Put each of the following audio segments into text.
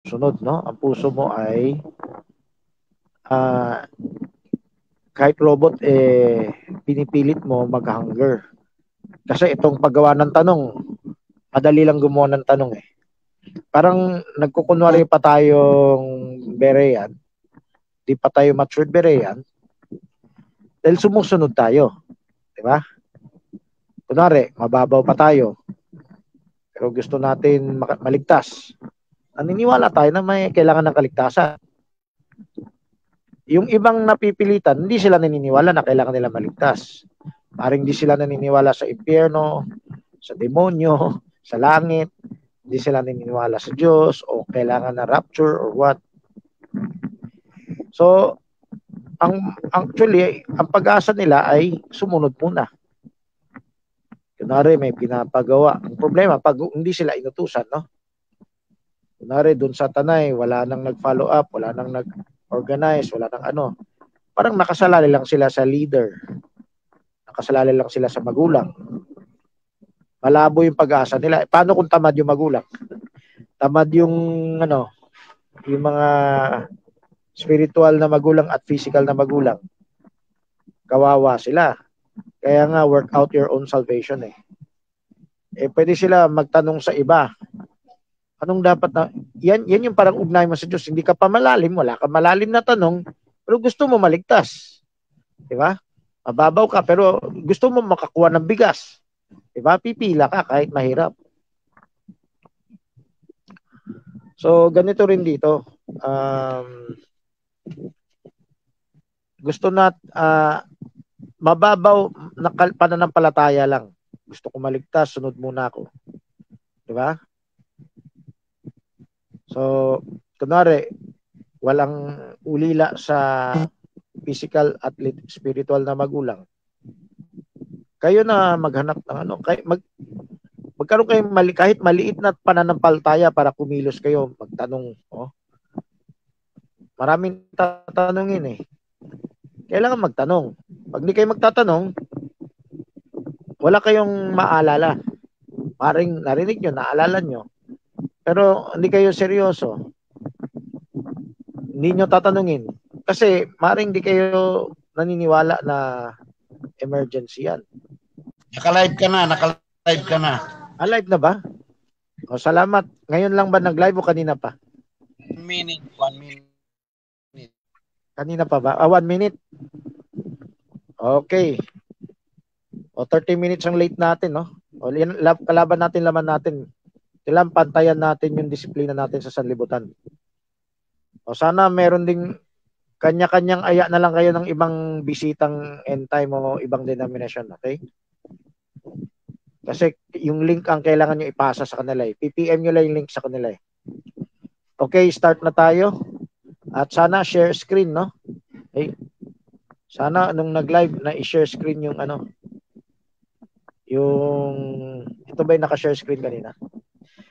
sunod, no? Ang puso mo ay kahit robot, pinipilit mo mag-hunger. Kasi itong paggawa ng tanong, madali lang gumawa ng tanong eh. Parang nagkukunwari pa tayong Berean, di pa tayo matured Berean, dahil sumusunod tayo. Di ba? Kunwari, mababaw pa tayo, pero gusto natin maligtas. Naniniwala tayo na may kailangan ng kaligtasan. Yung ibang napipilitan, hindi sila naniniwala na kailangan nila maligtas. Parang hindi sila naniniwala sa impyerno, sa demonyo, sa langit. Hindi sila naniniwala sa Diyos o kailangan na rapture or what. So, actually, ang pag-asa nila ay sumunod muna. Kunwari, may pinapagawa. Ang problema, pag hindi sila inutusan, no? Kunwari, dun sa Tanay, wala nang nag-follow up, wala nang nag-organize, wala nang ano. Parang nakasalali lang sila sa leader. Nakasalali lang sila sa magulang. Malabo yung pag-asa nila. Paano kung tamad yung magulang? Tamad yung yung mga spiritual na magulang at physical na magulang. Kawawa sila. Kaya nga, work out your own salvation eh. Pwede sila magtanong sa iba. Anong dapat na, yan yung parang ugnay mo sa Diyos. Hindi ka pa malalim, wala ka malalim na tanong, pero gusto mo maligtas. Di ba? Mababaw ka, pero gusto mo makakuha ng bigas. Di ba? Pipila ka kahit mahirap. So, ganito rin dito. Gusto na, mababaw na pananampalataya lang. Gusto ko maligtas, sunod muna ako. Di ba? So, kunwari, walang ulila sa physical at spiritual na magulang. Kayo na maghanap ng magkaroon kayo kahit maliit na pananampalataya para kumilos kayo, magtanong. Oh. Maraming tatanungin eh. Kailangan magtanong. Pag di kayo magtatanong, wala kayong maalala. Maring narinig nyo, naalala nyo. Pero hindi kayo seryoso. Hindi nyo tatanungin. Kasi maring di kayo naniniwala na emergency yan. Naka-live ka na. Alive na ba? O, salamat. Ngayon lang ba nag-live o kanina pa? 1 minute. Kanina pa ba? 1 minute? Okay. O, 30 minutes ang late natin, no? O, kalaban natin, laman natin. Kailangan pantayan natin yung disiplina natin sa sanlibutan. O, sana meron ding kanya-kanyang aya na lang kayo ng ibang bisitang end time o ibang denomination, okay? Kasi yung link ang kailangan nyo ipasa sa kanila eh. PPM nyo lang yung link sa kanila eh. Okay, start na tayo. At sana share screen, no? Okay. Sana nung nag-live na i-share screen yung ito ba yung naka-share screen kanina?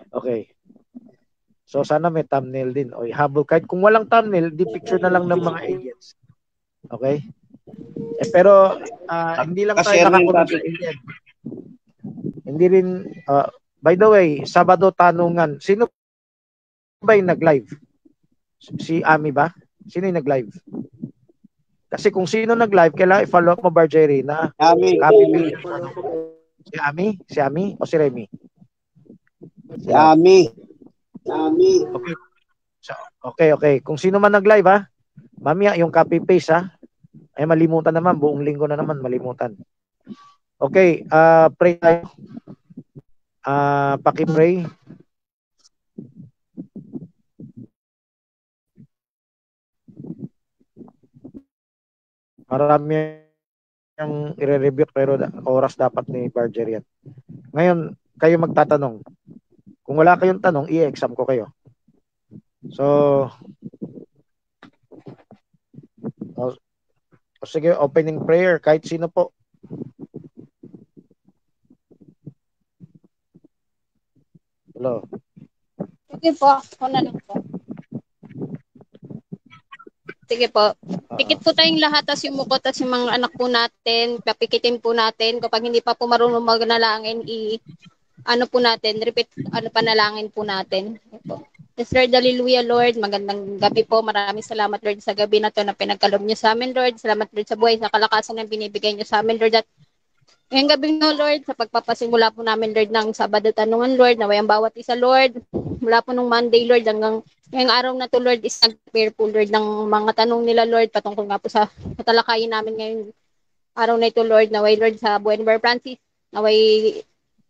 Okay. So sana may thumbnail din. O habol kahit kung walang thumbnail, di picture na lang ng mga aliens. Okay? Pero hindi lang tayo nakakunod sa alien. Hindi rin by the way, Sabado tanungan. Sino ba yung nag-live? Si Ami ba? Sino yung nag-live? Kasi kung sino nag-live, kailangan i-follow up mo, Barjeri, na Ami. Si Ami? Si Ami o si Remy? Si Ami. Okay. Okay. Kung sino man nag-live ha, mamaya yung copy-paste ha, ay malimutan naman, buong linggo na naman malimutan. Okay, pray tayo. Paki-pray. Marami yung i-review pero oras dapat ni Barger yan. Ngayon, kayo magtatanong. Kung wala kayong tanong, i-exam ko kayo. So, sige, opening prayer. Kahit sino po. Hello. Sige po, ako na lang po. Sige po. Pikit po tayong lahat, tas yung mukha, tas yung mga anak po natin, papikitin po natin. Kapag hindi pa po marunong magnalangin, ano po natin, repeat, panalangin po natin. Po. Yes, Lord, hallelujah, Lord. Magandang gabi po. Maraming salamat, Lord, sa gabi na to na pinagkaloob niyo sa amin, Lord. Salamat, Lord, sa buhay, sa kalakasan na binibigay niyo sa amin, Lord. At ngayong gabi no, Lord, sa pagpapasimula po namin, Lord, ng Sabado Tanungan, Lord, naway ang bawat isa, Lord, mula po nung Monday, Lord, hanggang ngayong araw na to, Lord, is nag-prepare po, Lord, ng mga tanong nila, Lord, patungkol nga po sa tatalakayin namin ngayong araw na ito, Lord, naway, Lord, sa buhay ni Brother Francis, naway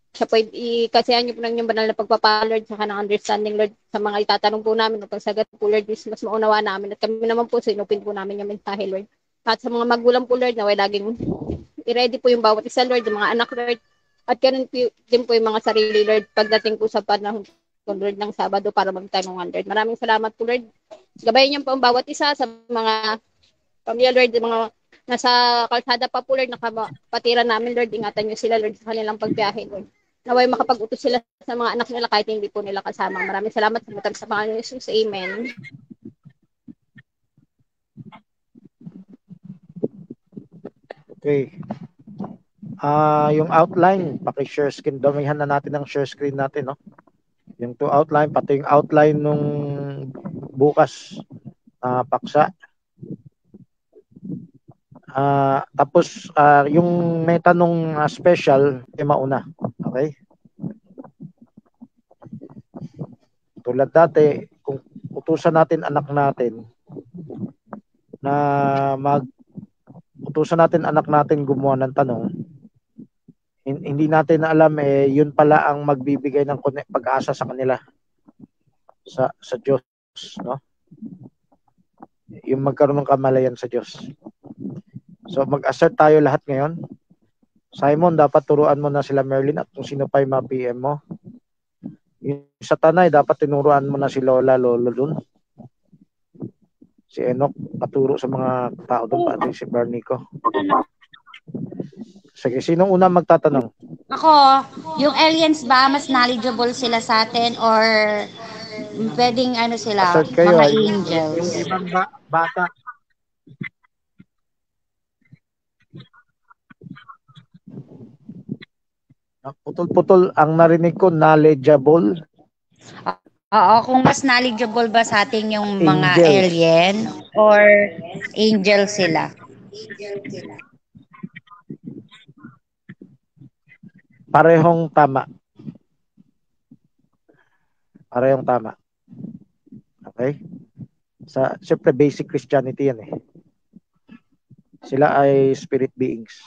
siya po ikasihan niyo po ng inyong banal na pagpapala, Lord, sa kanang understanding, Lord, sa mga itatanong po namin, upang sagat po, Lord, is mas maunawa namin, at kami naman po, sinupin po namin yung mensahe, Lord. At sa mga magulang po, Lord, naway laging i-ready po yung bawat isa, Lord, yung mga anak, Lord, at ganun po, din po yung mga sarili, Lord, pagdating po sa panahon po, Lord, ng Sabado para magtanungan, Lord. Maraming salamat po, Lord. Gabayan niyo po ang bawat isa sa mga pamilya, Lord, yung mga nasa kalsada pa po, Lord, nakapatira namin, Lord, ingatan niyo sila, Lord, sa kanilang pagbiyahe, Lord. Naway makapag-utos sila sa mga anak nila kahit hindi po nila kasama. Maraming salamat sa mga Jesus. Amen. Okay. Yung outline, paki-share screen. Damihan na natin ang share screen natin, no? Yung to outline, pati yung outline nung bukas paksa. Tapos yung may tanong special ay mauna. Okay? Tulad dati, kung utusan natin anak natin na utusan natin anak natin gumawa ng tanong, hindi natin alam yun pala ang magbibigay ng pag-asa sa kanila sa Diyos, no? Yung magkaroon ng kamalayan sa Diyos. So mag-assert tayo lahat ngayon. Simon, dapat turuan mo na sila Merlin at kung sino pa yung mga PM mo. Yung sa Tanay, dapat tinuruan mo na si Lola, Lolo dun. Si Enoch, paturo sa mga tao dun, pati si Bernico. Sige, sinong unang magtatanong? Ako, yung aliens ba, mas knowledgeable sila sa atin or pwedeng ano sila, Assert kayo, mga yung angels? ibang bata. Putol-putol ang narinig ko, knowledgeable. Oo, kung mas knowledgeable ba sa atin yung mga Angels. alien or angel sila? Parehong tama. Parehong tama. Okay? Siyempre basic Christianity yan eh. Sila ay spirit beings.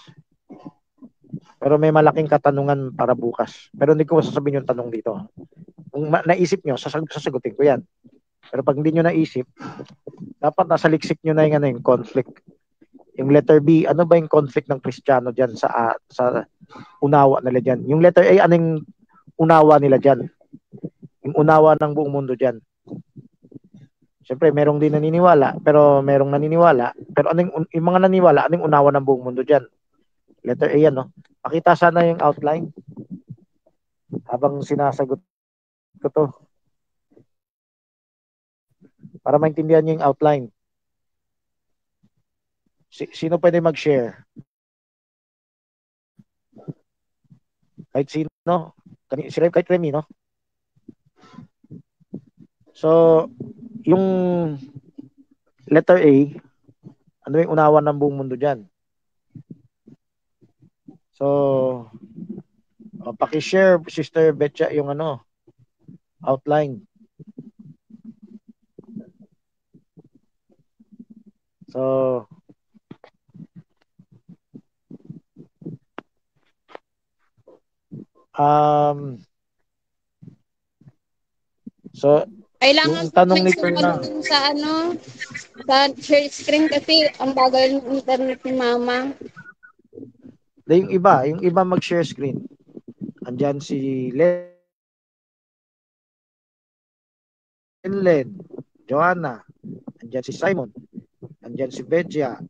Pero may malaking katanungan para bukas. Pero hindi ko sasabihin yung tanong dito. Kung naisip nyo, sasagutin ko yan. Pero pag hindi nyo naisip, dapat nasa liksik nyo na yung conflict. Yung letter B, ano ba yung conflict ng Kristiyano dyan sa unawa nila dyan? Yung letter A, anong unawa nila dyan? Yung unawa ng buong mundo dyan. Siyempre, merong din naniniwala, pero merong naniniwala. Pero yung mga naniniwala, anong unawa ng buong mundo dyan? Letter A yan, no? Pakita sana yung outline habang sinasagot ko to. Para maintindihan niyo yung outline. Sino pwede mag-share? Kahit sino. Kahit Remy, no? So, yung letter A, ano yung unawa ng buong mundo dyan? So, paki-share, Sister Betcha, yung outline. So, Kailangan yung tanong ni Perna sa share screen kasi ang bagal ng internet ni Mama. Yung iba mag-share screen. Andyan si Len, Joanna, andyan si Simon, andyan si Bedia,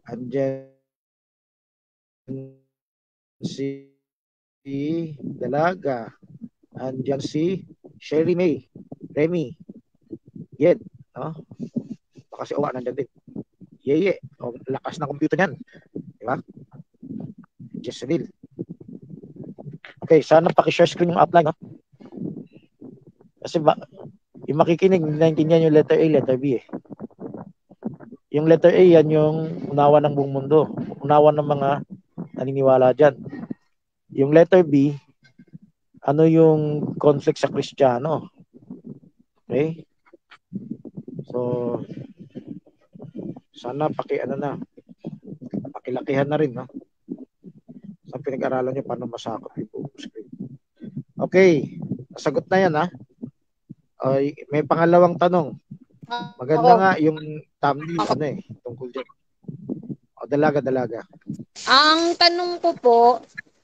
andyan si Dalaga, andyan si Sherry May, Remy, Yed, no? Baka si Owa nandyan din. Yeye, lakas ng computer niyan. Di ba? Jesselil. Okay, sana paki-share screen yung outline, no? Kasi yung makikinig, naintindihan yung letter A, letter B eh. Yung letter A, yan yung unawa ng buong mundo. Unawa ng mga naniniwala dyan. Yung letter B, ano yung conflict sa Kristiyano. Okay? So, sana pakilakihan na rin, no? Sa pinag-aralan nyo, paano masakot yung buong screen. Okay, nasagot na yan, ha? Ay, may pangalawang tanong. Maganda nga yung thumbnail, tungkol dyan. O, dalaga. Ang tanong ko po,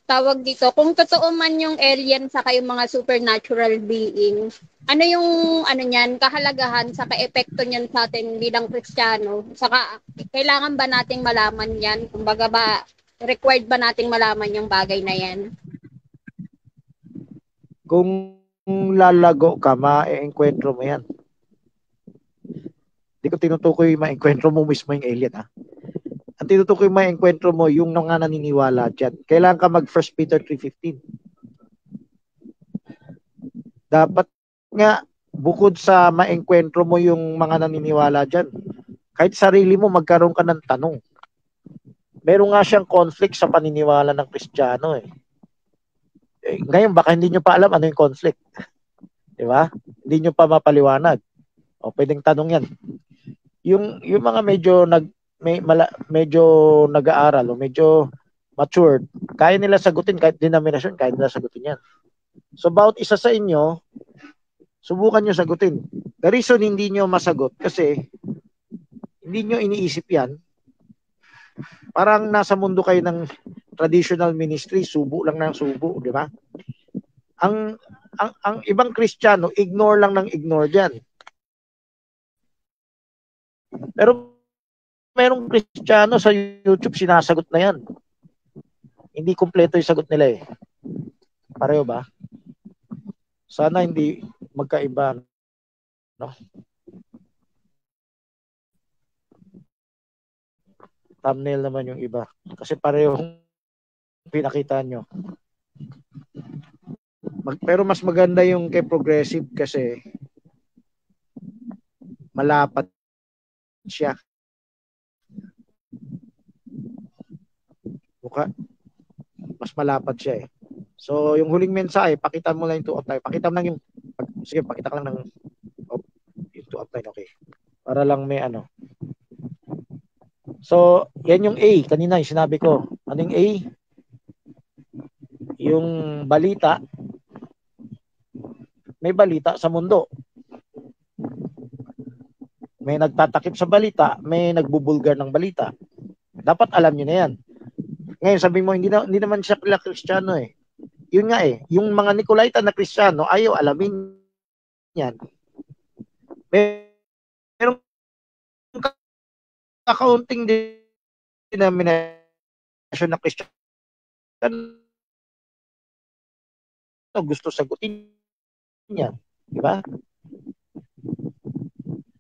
tawag dito, kung totoo man yung alien sa yung mga supernatural being, ano yung niyan, kahalagahan sa ka-epekto niyan sa atin bilang Kristiyano? Saka kailangan ba nating malaman 'yan? Kumbaga ba required ba nating malaman yung bagay na 'yan? Kung lalago ka, ma-enkwentro mo 'yan. Hindi ko tinutukoy ma-enkwentro mo mismo yung alien, ha. Ang tinutukoy ma-enkwentro mo yung mga naniniwala dyan. Kailangan ka mag 1 Peter 3:15. Dapat nga, bukod sa ma-enkwentro mo yung mga naniniwala dyan, kahit sarili mo magkaroon ka ng tanong. Meron nga siyang conflict sa paniniwala ng Kristiyano eh. Ngayon, baka hindi nyo pa alam ano yung conflict. Di ba? Hindi nyo pa mapaliwanag. O, pwedeng tanong yan. Yung mga medyo nag-aaral o medyo matured, kaya nila sagutin kahit denomination, kaya nila sagutin yan. So, bawat isa sa inyo, subukan nyo sagutin. The reason hindi nyo masagot kasi hindi nyo iniisip yan. Parang nasa mundo kayo ng traditional ministry, subo lang ng subo, di ba? Ang ibang Kristiyano, ignore lang ng ignore dyan. Pero merong Kristiyano sa YouTube, sinasagot na yan. Hindi kumpleto yung sagot nila eh. Pareho ba? Sana hindi magkaiba, no? Thumbnail naman yung iba. Kasi parehong pinakita nyo. Pero mas maganda yung kay Progressive kasi malapat siya. Mas malapat siya eh. So, yung huling mensahe, pakita mo lang yung 2 outline. Pakita mo lang yung, sige, pakita ka lang ng yung 2 outline, okay. Para lang may ano. So, yan yung A. Kanina yung sinabi ko. Ano yung A? Yung balita. May balita sa mundo. May nagtatakip sa balita, may nagbubulgar ng balita. Dapat alam nyo na yan. Ngayon, sabi mo, hindi naman siya Kristiyano eh. Yun nga eh. Yung mga Nicolaita na Kristiyano, ayaw alamin yan. Merong kakaunting denomination na Kristiyano gusto sagutin yan. Diba?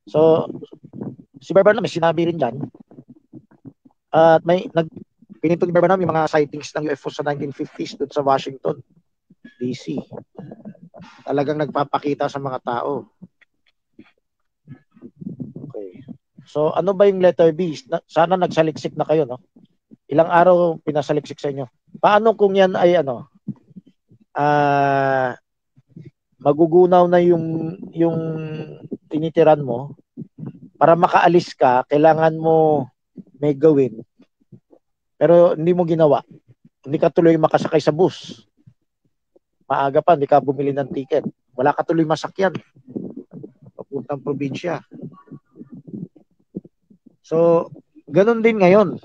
So, si Barbanam may sinabi rin dyan. At pinito ni Barbanam yung mga sightings ng UFO sa 1950s doon sa Washington, D.C. Talagang nagpapakita sa mga tao. Okay. So, ano ba yung letter B? Sana nagsaliksik na kayo, no? Ilang araw pinasaliksik sa inyo. Paano kung yan ay magugunaw na yung tinitiran mo? Para makaalis ka, kailangan mo may gawin. Pero hindi mo ginawa. Hindi ka tuloy makasakay sa bus. Maaga pa, hindi ka bumili ng ticket. Wala ka tuloy masakyan. Papuntang probinsya. So, ganun din ngayon.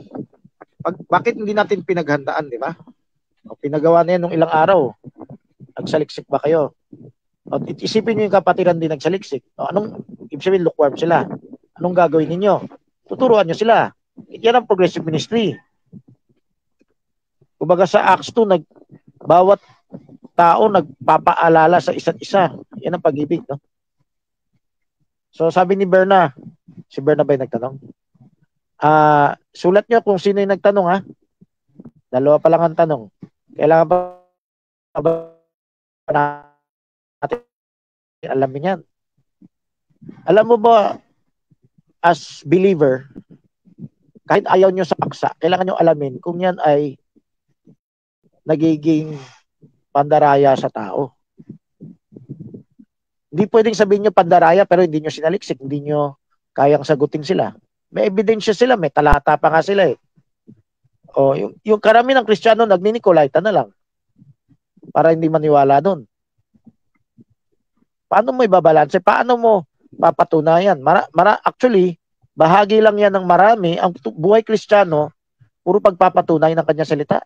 Bakit hindi natin pinaghandaan, di ba? O, pinagawa na yan nung ilang araw. Nagsaliksik ba kayo? O, isipin nyo yung kapatiran din nagsaliksik. O, ibig sabihin, lukewarm sila. Anong gagawin ninyo? Tuturuan nyo sila. Yan ang progressive ministry. Kumbaga sa Acts 2, bawat tao nagpapaalala sa isa't isa. Yan ang pag-ibig, no? So sabi ni Berna, si Berna ba yung nagtanong? Sulat nyo kung sino yung nagtanong, ha? 2 pa lang ang tanong. Kailangan ba natin alamin yan. Alam mo ba, as believer, kahit ayaw nyo sa paksa, kailangan nyo alamin kung yan ay nagiging pandaraya sa tao. Hindi pwedeng sabihin nyo pandaraya pero hindi nyo sinaliksik, hindi nyo kayang sagutin sila. May ebidensya sila, may talata pa nga sila eh. O, yung karami ng Kristiyano nagninikolayta na lang para hindi maniwala doon. Paano mo ibabalanse? Paano mo papatunayan? Actually, bahagi lang yan ng marami. Ang buhay Kristiyano, puro pagpapatunay ng kanya salita.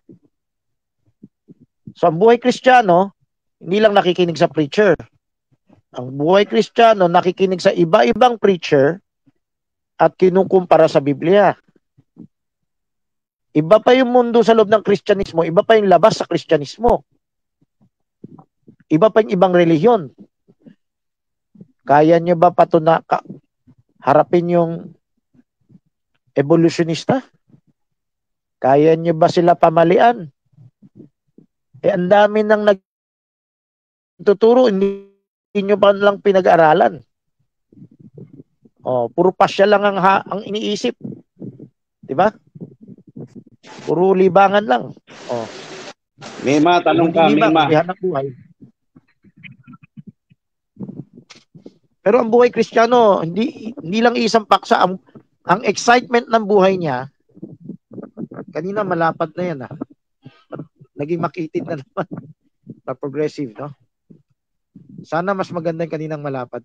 So, ang buhay Kristiyano, hindi lang nakikinig sa preacher. Ang buhay Kristiyano, nakikinig sa iba-ibang preacher at kinukumpara sa Biblia. Iba pa yung mundo sa loob ng Kristyanismo, iba pa yung labas sa Kristyanismo. Iba pa yung ibang relihiyon. Kaya nyo ba harapin yung evolutionista? Kaya nyo ba sila pamalian? Ang dami nang nagtuturo, hindi nyo pa lang pinag-aralan. Puro pasya lang ang iniisip. Diba? Puro libangan lang. Mima, tanong ka, Mima. Pero ang buhay Kristiyano, hindi lang isang paksa. Ang excitement ng buhay niya, kanina malapad na yan. Naging makitid na naman. Progressive, no? Sana mas maganda yung kaninang malapad.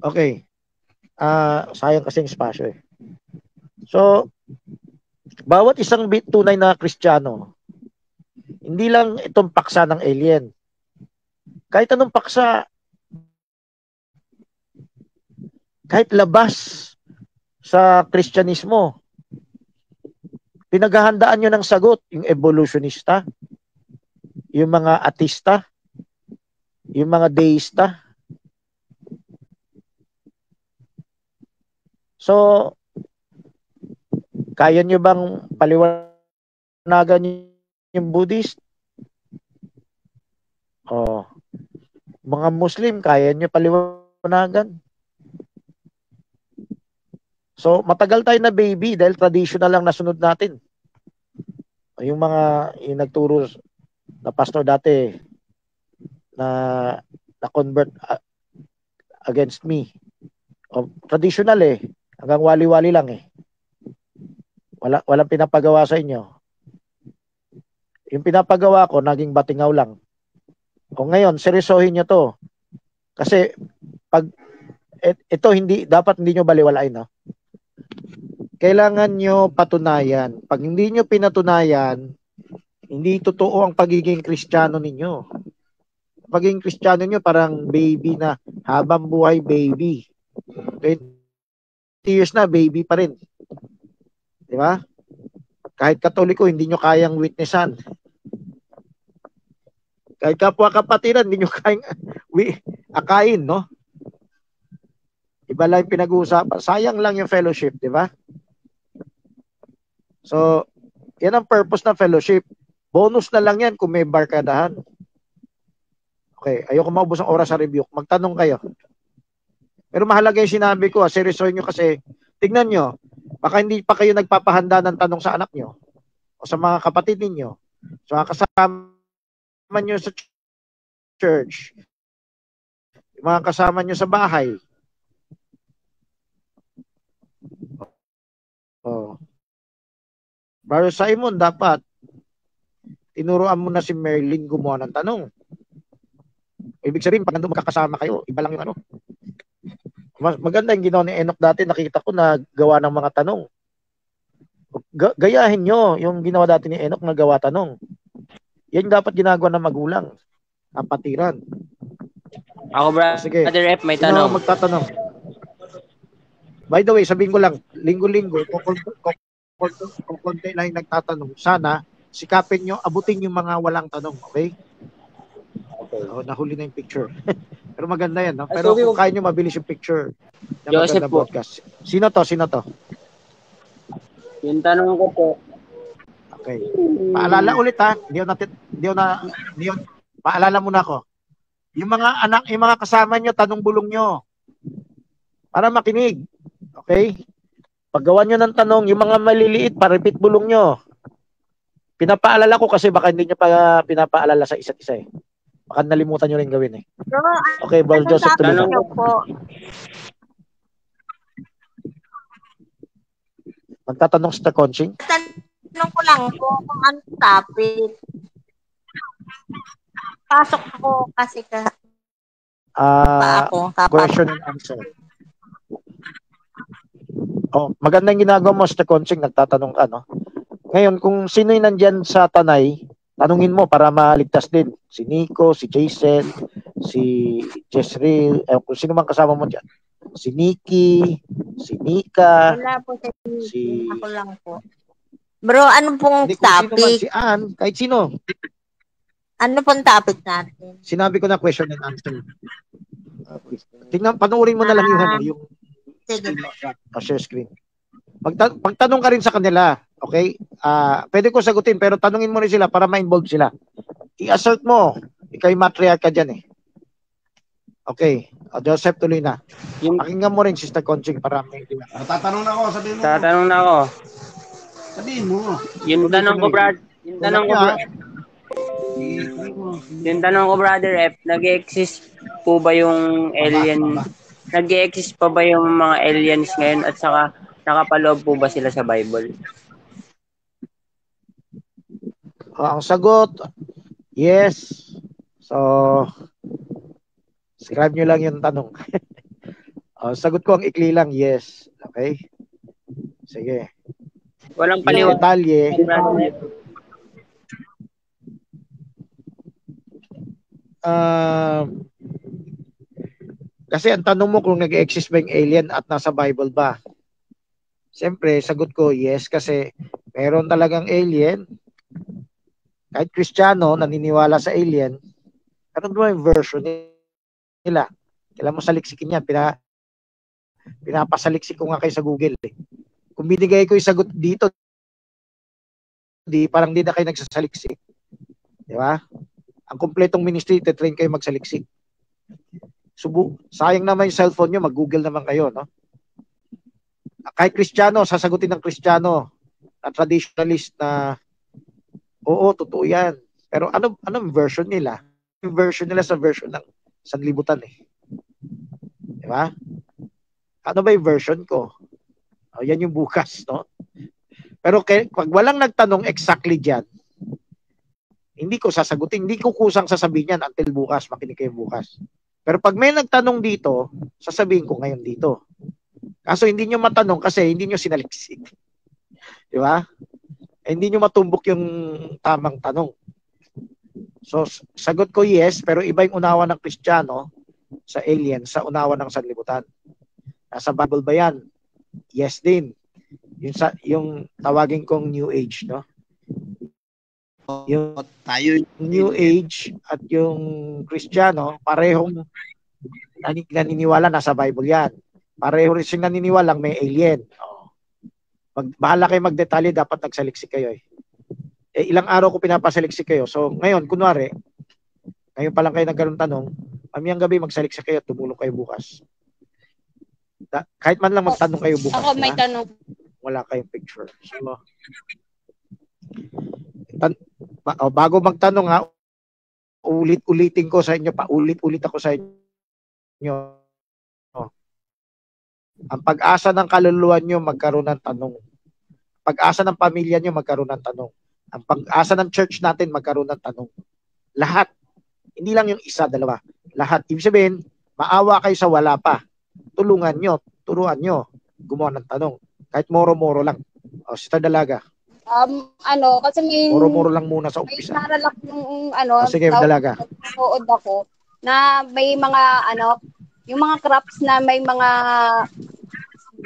Okay. Sayang kasing spasyo eh. So, bawat isang tunay na Kristiyano, hindi lang itong paksa ng alien. Kahit anong paksa, kahit labas sa Kristyanismo, pinaghahandaan nyo ng sagot, yung evolutionista, yung mga atista, yung mga deista. So, kaya nyo bang paliwanagan yung Buddhist? Mga Muslim, kaya nyo paliwanagan? So, matagal tayo na baby dahil traditional lang nasunod natin. Yung nagturo na pastor dati na convert against me. Traditional eh. Hanggang wali-wali lang eh. Walang pinapagawa sa inyo. Yung pinapagawa ko, naging batingaw lang. Ngayon, seryosohin nyo to. Kasi, ito dapat hindi nyo baliwalain, no? Kailangan nyo patunayan. Pag hindi nyo pinatunayan, hindi totoo ang pagiging Kristiyano ninyo. Pagiging Kristiyano nyo parang baby na habang buhay baby. 20 years na, baby pa rin. Di ba? Kahit Katoliko, hindi nyo kayang witnessan. Kahit kapwa kapatiran, hindi nyo kayang akain, no? Iba lang yung pinag-uusapan. Sayang lang yung fellowship, di ba? So, yan ang purpose ng fellowship. Bonus na lang yan kung may barkadahan. Okay, ayoko maubos ang oras sa review. Magtanong kayo. Pero mahalaga yung sinabi ko, seryosohin nyo kasi, tignan nyo, baka hindi pa kayo nagpapahanda ng tanong sa anak nyo o sa mga kapatid ninyo, sa mga kasama nyo sa church, yung mga kasama nyo sa bahay. Brother Simon, dapat tinuruan mo na si Merlin gumawa ng tanong. Ibig sabihin, pag nandun magkakasama kayo, iba lang yung maganda yung ginawa ni Enoch dati, nakita ko na gawa ng mga tanong. Gayahin nyo yung ginawa dati ni Enoch na gawa tanong. Yan dapat ginagawa ng magulang. Kapatiran. Ako, Brother F, may tanong. Sino magtatanong? By the way, sabihin ko lang, linggo-linggo, kung konti lang yung nagtatanong, sana sikapin nyo, abutin yung mga walang tanong, okay? Okay. Nahuli na yung picture. Pero maganda yan, no? Pero kung kaya nyo mabilis yung picture, na maganda podcast. Sino to? Yung tanong ko po. Okay. Paalala ulit ha. Paalala muna ako. Yung mga anak, yung mga kasama nyo, tanong bulong nyo. Para makinig. Okay? Paggawa nyo ng tanong, yung mga maliliit, pa-repeat bulong nyo. Pinapaalala ko kasi baka hindi nyo pa pinapaalala sa isa't isa eh. Baka nalimutan nyo rin gawin eh. Okay, Brother Joseph, tuloy na. Magtatanong si Conching? Tanong ko lang po kung ano topic. Pasok ako kasi question and answer. Oh, magandang ginagawa mo, Mr. Conching, nagtatanong ka, no? Ngayon, kung sino yung nandyan sa Tanay, tanungin mo para maligtas din. Si Nico, si Jason, si Jessril, kung sino man kasama mo dyan. Si Nikki, si Nika, wala po si... Ako lang po. Bro, ano pong topic? Si Ann, kahit sino. Ano pong topic natin? Sinabi ko na question and answer. Tingnan, panoorin mo na lang yung share screen. Pagtanong ka rin sa kanila, okay? Pwede ko sagutin pero tanungin mo rin sila para ma-involve sila. I-assert mo, ikaw yung matriarch ka dyan eh. Okay, Joseph, tuloy na. Pakinggan mo rin, Sister Conching, para may ilan. Tatanong na ako, sabihin mo. Tatanong na ako. Sabihin mo. Yung tanong ko, Brad. Yung tanong ko, Brother F, nag-exist po ba yung alien? Nag-exist pa ba yung mga aliens ngayon at saka nakapaloob po ba sila sa Bible? Ang sagot, yes. So, scribe nyo lang yung tanong. Sagot ko ang ikli lang, yes. Okay? Sige. Walang paliwanag. Detalye. Kasi ang tanong mo kung nag-exist ba yung alien at nasa Bible ba? Siyempre, sagot ko, yes. Kasi meron talagang alien. Kahit Kristiyano, naniniwala sa alien. Ano ba yung version nila? Kailan mo saliksikin yan? Pinapasaliksik ko nga kayo sa Google. Eh. Kung binigay ko yung sagot dito, parang di na kayo nagsasaliksik. Di ba? Ang kumpletong ministry, train kayo magsaliksik. Sayang naman yung cellphone nyo, mag-Google naman kayo, no? Kahit Kristiyano, sasagutin ng Kristiyano, na traditionalist na, oo, totoo yan. Pero anong version nila? Yung version nila sa version ng sanlibutan eh. Di ba? Ano ba yung version ko? Yan yung bukas, no? Pero pag walang nagtanong exactly dyan, hindi ko sasagutin, hindi ko kusang sasabihin yan until bukas, makinig kayo bukas. Pero pag may nagtanong dito, sasabihin ko ngayon dito. Kaso hindi nyo matanong kasi hindi nyo sinaliksik. Di ba? Hindi nyo matumbok yung tamang tanong. So, sagot ko yes, pero iba yung unawa ng Kristiyano sa alien, sa unawa ng sanlibutan. Nasa Bible ba yan? Yes din. Yung tawagin kong New Age, no? Yung New Age at yung Kristiyano, parehong naniniwala nasa Bible yan. Pareho rin silang naniniwalang may alien. Bahala kayo magdetalye, dapat nagsaliksik kayo eh. Ilang araw ko pinapasaliksik kayo. So ngayon, kunwari, ngayon pa lang kayo nagkaroon tanong, mamayang gabi magsaliksik kayo at tumulong kayo bukas. Kahit man lang magtanong kayo bukas. Ako may tanong. Wala kayong picture. So, bago magtanong ha, ulit-ulitin ko sa inyo, paulit-ulit ako sa inyo. Ang pag-asa ng kaluluwa nyo magkaroon ng tanong. Pag-asa ng pamilya nyo magkaroon ng tanong. Ang pag-asa ng church natin magkaroon ng tanong. Lahat. Hindi lang yung isa, dalawa. Lahat. Ibig sabihin, maawa kayo sa wala pa. Tulungan nyo, turuan nyo, gumawa ng tanong. Kahit moro-moro lang. Sister Dalaga. Kasi may moro-moro lang muna sa umpisa. May naralak yung sige, Dalaga. Nood ako na may mga yung mga crops na may mga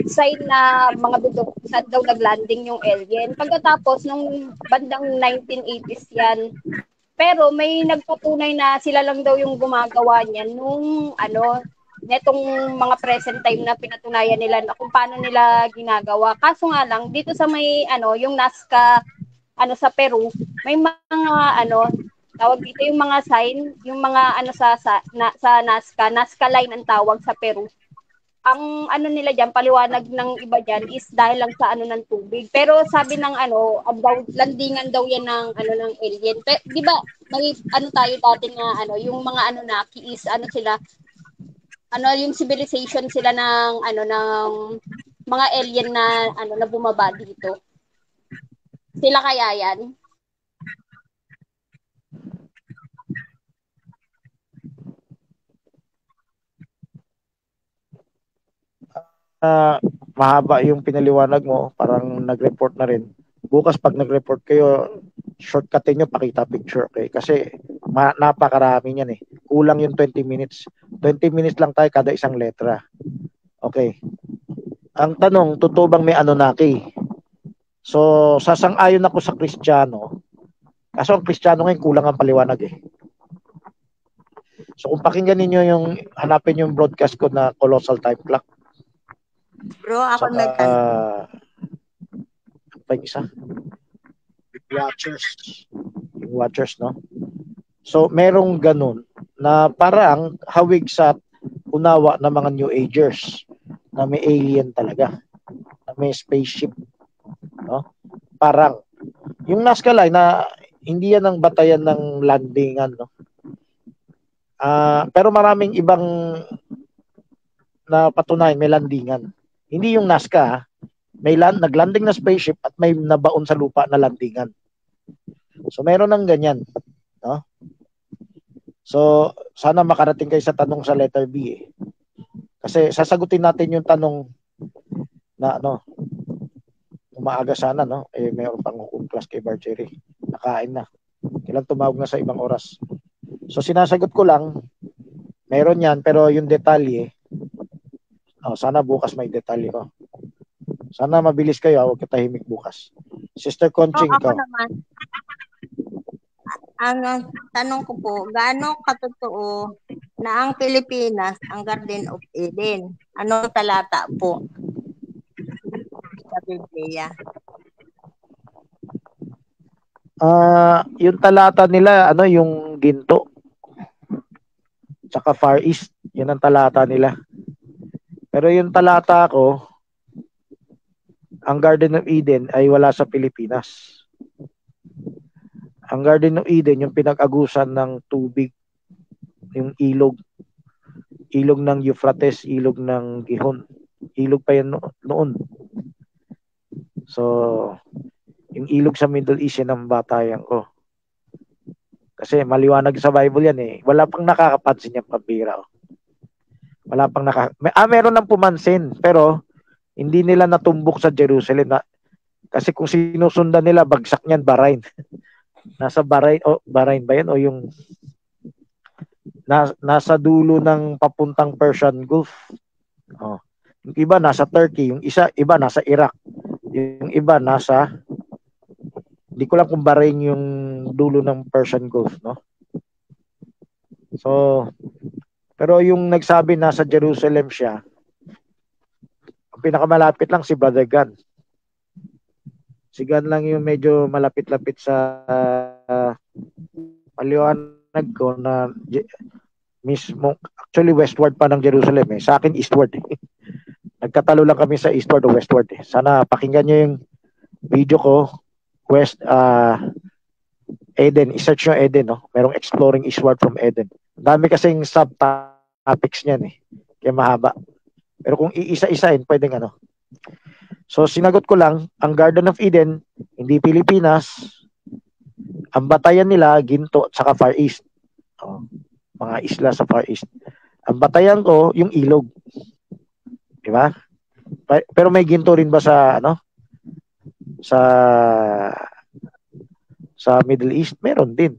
sign na mga bundok saan daw naglanding yung alien. Pagkatapos nung bandang 1980s yan. Pero may nagpatunay na sila lang daw yung gumagawa niyan nung netong mga present time na pinatunayan nila na kung paano nila ginagawa. Kaso nga lang dito sa may yung Nazca sa Peru, may mga tawag dito yung mga sign, yung mga ano sa Nazca line ang tawag sa Peru. Ang ano nila diyan, paliwanag ng iba diyan is dahil lang sa ano ng tubig. Pero sabi ng ano, about landingan daw yan ng ano ng alien. Di ba? May ano tayo dati nga ano, yung mga ano na is ano sila ano yung civilization sila ng ano ng mga alien na ano na bumaba dito. Sila kaya yan? Mahaba yung pinaliwanag mo, parang nag-report na rin. Bukas pag nag-report kayo, shortcutin nyo, pakita picture, okay? Kasi napakarami niyan eh. Kulang yung 20 minutes. 20 minutes lang tayo kada isang letra. Okay. Ang tanong, totoo bang may Anunnaki? So, sasang-ayon ako sa Kristiyano. Kaso ang Kristiyano ngayon kulang ang paliwanag eh. So, kung pakinggan ninyo yung, hanapin yung broadcast ko na Colossal Time Clock. Bro, ako Saka, pa yung isa? Yung Watchers, no? So, merong ganun na parang hawig sa unawa ng mga New Agers na may alien talaga, na may spaceship, no? Parang yung Nazca Line na hindi yan ang batayan ng landingan, no? Pero maraming ibang na patunayan may landingan. Hindi yung Nazca, may naglanding na spaceship at may nabaon sa lupa na landingan. So meron ng ganyan, no? So sana makarating kayo sa tanong sa letter B eh. Kasi sasagutin natin yung tanong na ano, umaaga sana, no? Eh mayroon pang class kay Barchery. Nakain na. Kailan tumawag na sa ibang oras. So sinasagot ko lang, meron yan, pero yung detalye, sana bukas may detalye ko. Sana mabilis kayo, huwag katahimik bukas. Sister Conching, ako naman. Ang tanong ko po, gaano katotoo na ang Pilipinas ang Garden of Eden? Anong talata po sa Biblia? Yung talata nila, ano, yung ginto. Tsaka Far East, yun ang talata nila. Pero yung talata ko, ang Garden of Eden ay wala sa Pilipinas. Ang Garden of Eden, yung pinag-agusan ng tubig, yung ilog. Ilog ng Euphrates, ilog ng Gihon. Ilog pa yan noon. So, yung ilog sa Middle East, yan ang batayan ko. Kasi maliwanag sa Bible yan eh. Wala pang nakakapansin yung pambira. Wala pang meron ng pumansin, pero hindi nila natumbok sa Jerusalem. Kasi kung sinusundan nila, bagsak niyan, Bahrain. Nasa Bahrain, Bahrain ba yan? O yung nasa dulo ng papuntang Persian Gulf. Yung iba nasa Turkey, yung iba nasa Iraq. Yung iba nasa, hindi ko lang kung Bahrain yung dulo ng Persian Gulf, no? So, pero yung nagsabi nasa Jerusalem siya, ang pinakamalapit lang si Brother Gunn. Si Gunn lang yung medyo malapit-lapit sa paliwanag ko na mismo, actually westward pa ng Jerusalem eh. Sa akin eastward eh. Nagkatalo lang kami sa eastward o westward eh. Sana pakinggan nyo yung video ko, Eden, i-search nyo Eden, no? Merong exploring eastward from Eden. Dami kasing subtopics niyan eh. Kaya mahaba. Pero kung iisa-isain, pwedeng ano. So, sinagot ko lang, ang Garden of Eden, hindi Pilipinas. Ang batayan nila, ginto at saka Far East. Mga isla sa Far East. Ang batayan ko, yung ilog. Diba? Pero may ginto rin ba sa, ano? Sa Middle East? Meron din.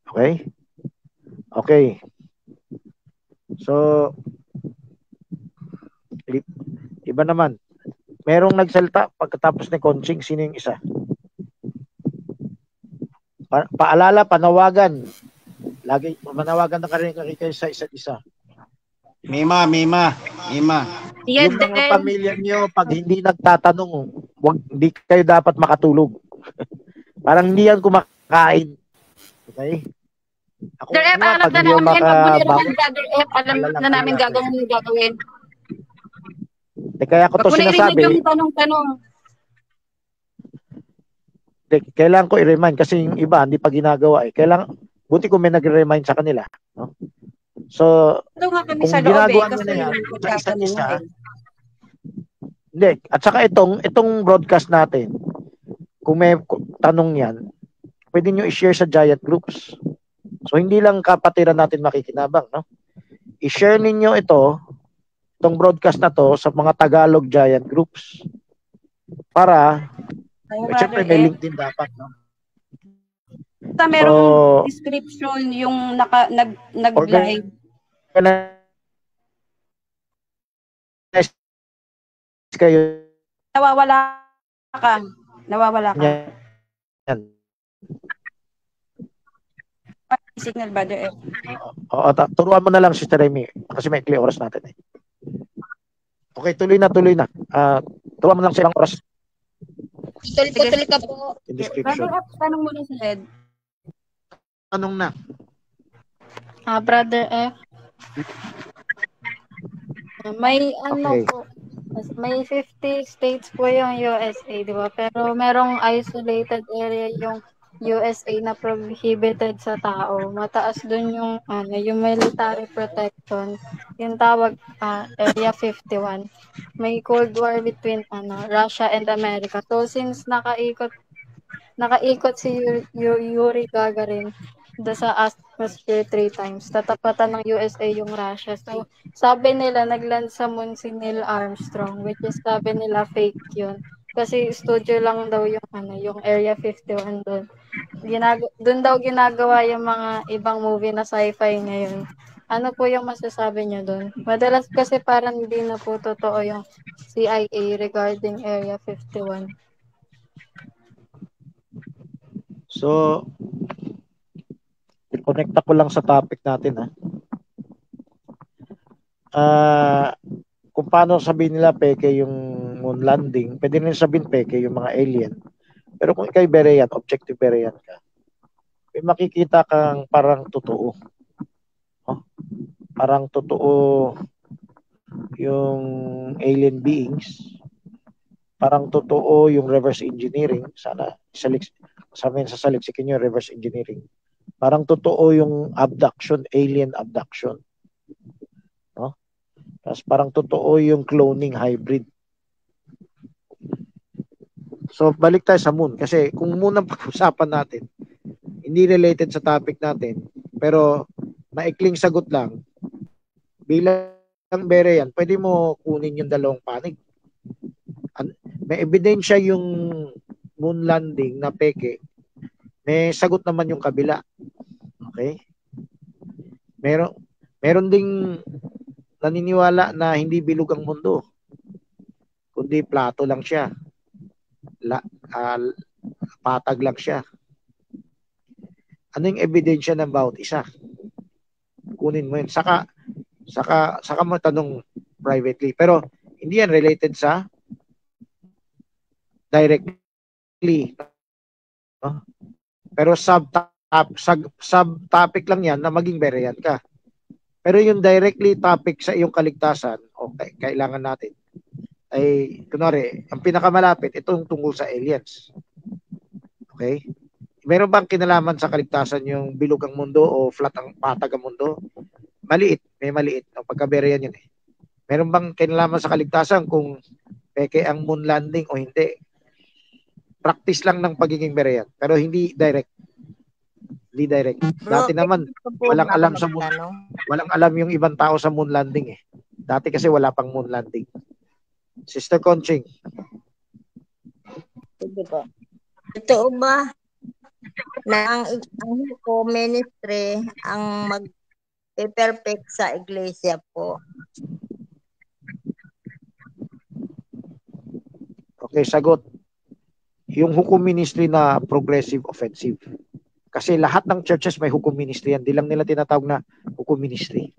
Okay? Okay. So, iba naman. Merong nagsalita pagkatapos ni Conching. Sino yung isa? Paalala, panawagan. Lagi, manawagan na kayo sa isa't isa. Mima. Yung mga pamilya niyo, pag hindi nagtatanong, hindi kayo dapat makatulog. Parang hindi yan kumakain. Okay? Ako Brother F, nga, alam pag na hindi ako namin, pag makabang, naman Brother F, alam Alalang na namin alalang. gagawin yung gagawin. Kaya ko Wag to mo na i-remind sinasabi, yung tanong-tanong. kailangan ko i-remind kasi yung iba hindi pa ginagawa eh. Kailangan, buti ko may nagre-remind sa kanila. No? So, Ito nga kami kung sa loob ginagawa eh, nyo kasi na yan, yung sa isa't isa, eh. hindi. At saka itong broadcast natin, kung may tanong yan, pwede nyo i-share sa giant groups. So, hindi lang kapatiran natin makikinabang, no? I-share ninyo itong broadcast na to sa mga Tagalog giant groups. Para, syempre may link din dapat, no? Basta merong description yung nag-live. Kayo Nawawala ka. yan. Signal Brother F. Oo, turuan mo na lang, Sister Remy, kasi may clear oras natin eh. Okay, tuloy na. Turuan mo lang silang oras. Tuloy ka po. In description. Brother F, tanong mo na sa head. Tanong na. Brother F. May Okay. po, may 50 states po yung USA, di ba? Pero merong isolated area yung USA na prohibited sa tao. Mataas dun yung yung military protection. Yung tawag Area 51. May Cold War between Russia and America. So since nakaikot si Yuri Gagarin sa atmosphere 3 times. Tatapatan ng USA yung Russia. So, sabi nila, nagland sa moon si Neil Armstrong, which is sabi nila fake yun. Kasi studio lang daw yung Area 51 doon. Doon daw ginagawa yung mga ibang movie na sci-fi ngayon. Ano po yung masasabi niyo doon? Madalas kasi parang hindi na po totoo yung CIA regarding Area 51. So, i-connecta ko lang sa topic natin kung paano sabihin nila peke yung moon landing, pwede rin sabihin peke yung mga alien. Pero kung ikay Berean, objective Berean ka, may makikita kang parang totoo. Parang totoo yung alien beings. Parang totoo yung reverse engineering. Sana sa saliksikin yung reverse engineering. Parang totoo yung abduction, alien abduction. No? Tapos parang totoo yung cloning hybrid. So, balik tayo sa moon. Kasi kung moon ang pag-usapan natin, hindi related sa topic natin, pero maikling sagot lang, bilang Berean, pwede mo kunin yung dalawang panig. May ebidensya yung moon landing na peke. May sagot naman yung kabila. Okay? Meron ding naniniwala na hindi bilog ang mundo. Kundi plato lang siya. Patag lang siya. Ano yung ebidensya ng bawat isa? Kunin mo yun. Saka mo tanong privately. Pero hindi yan related sa directly. No? Pero subtopic lang yan na maging Berean ka. Pero yung directly topic sa iyong kaligtasan, okay, kailangan natin, ay, kunwari, ang pinakamalapit, itong tungkol sa aliens. Okay? Meron bang kinalaman sa kaligtasan yung bilog ang mundo o flat ang patag ang mundo? Maliit. May maliit. Pagka-Berean yun eh. Meron bang kinalaman sa kaligtasan kung peke ang moon landing o hindi? Practice lang ng pagiging Berean. Pero hindi direct. Hindi direct. Dati naman, walang alam sa moon. Walang alam yung ibang tao sa moon landing eh. Dati kasi wala pang moon landing. Sister Conching. Sige po. Totoo ba na ang ministry ang mag-perfect sa iglesia po? Okay, sagot. Yung hukom ministry na progressive offensive. Kasi lahat ng churches may hukom ministry yan. Di lang nila tinatawag na hukom ministry.